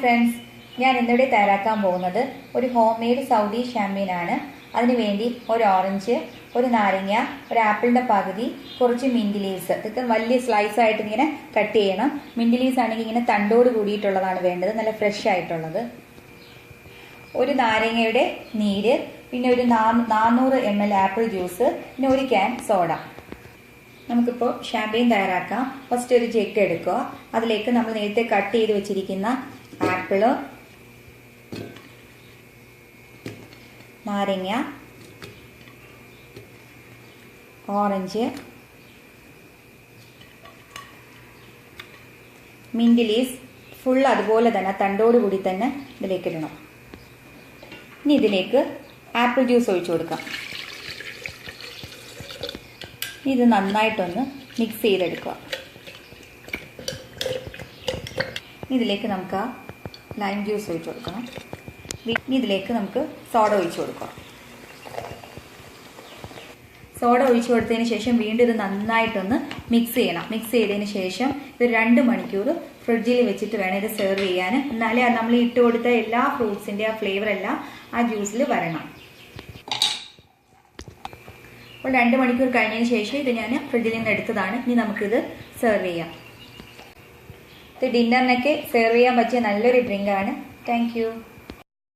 Friends, ഞാൻ ഇന്നിവിടെ തയ്യാറാക്കാൻ പോകുന്നത് ഒരു ഹോം മെയ്ഡ് സൗദി ഷാമ്പയിനാണ്. അതിനുവേണ്ടി ഒരു ഓറഞ്ച്, ഒരു നാരങ്ങ, ഒരു ആപ്പിളിൻ്റെ പകുതി, കുറച്ച് മിൻറ്റ് ലീവ്സ്. ഇതൊക്കെ വലിയ സ്ലൈസ് ആയിട്ട് ഇങ്ങനെ കട്ട് ചെയ്യണം. മിൻറ്റ് ലീവ്സ് ആണെങ്കിൽ ഇങ്ങനെ തണ്ടോട് കൂടിയിട്ടുള്ളതാണ് വേണ്ടത്, നല്ല ഫ്രഷ് ആയിട്ടുള്ളത്. ഒരു നാരങ്ങയുടെ നീര്, പിന്നെ ഒരു 400 ml ആപ്പിൾ ജ്യൂസ്, പിന്നെ ഒരു ക്യാൻ സോഡ. നമുക്കിപ്പോൾ ഷാമ്പയിൻ തയ്യാറാക്കാം. ഫസ്റ്റ് ഒരു ജഗ് എടുക്കുക. അതിലേക്ക് നമ്മൾ നേരത്തെ കട്ട് ചെയ്ത് വെച്ചിരിക്കുന്ന ആപ്പിള്, നാരങ്ങ, ഓറഞ്ച്, മിൻറ്റ് ലീവ്സ് ഫുൾ അതുപോലെ തന്നെ തണ്ടോടുകൂടി തന്നെ ഇതിലേക്ക് ഇടണം. ഇനി ഇതിലേക്ക് ആപ്പിൾ ജ്യൂസ് ഒഴിച്ചു കൊടുക്കാം. ഇത് നന്നായിട്ടൊന്ന് മിക്സ് ചെയ്തെടുക്കുക. ഇതിലേക്ക് നമുക്ക് ആ ലൈം ജ്യൂസ് ഒഴിച്ചു കൊടുക്കണം. ഇതിലേക്ക് നമുക്ക് സോഡ ഒഴിച്ചു കൊടുക്കാം. സോഡ ഒഴിച്ചു കൊടുത്തതിന് ശേഷം വീണ്ടും ഇത് നന്നായിട്ടൊന്ന് മിക്സ് ചെയ്യണം. മിക്സ് ചെയ്തതിന് ശേഷം ഇത് 2 മണിക്കൂർ ഫ്രിഡ്ജിൽ വെച്ചിട്ട് വേണം ഇത് സെർവ് ചെയ്യാൻ. എന്നാലേ നമ്മൾ ഇട്ട് കൊടുത്ത എല്ലാ ഫ്രൂട്ട്സിൻ്റെ ആ ഫ്ലേവർ എല്ലാം ആ ജ്യൂസിൽ വരണം. അപ്പോൾ 2 മണിക്കൂർ കഴിഞ്ഞതിന് ശേഷം ഇത് ഞാൻ ഫ്രിഡ്ജിൽ നിന്ന് എടുത്തതാണ്. ഇനി നമുക്കിത് സെർവ് ചെയ്യാം. ഇത് ഡിന്നറിനൊക്കെ സെർവ് ചെയ്യാൻ പറ്റിയ നല്ലൊരു ഡ്രിങ്കാണ്. Thank you.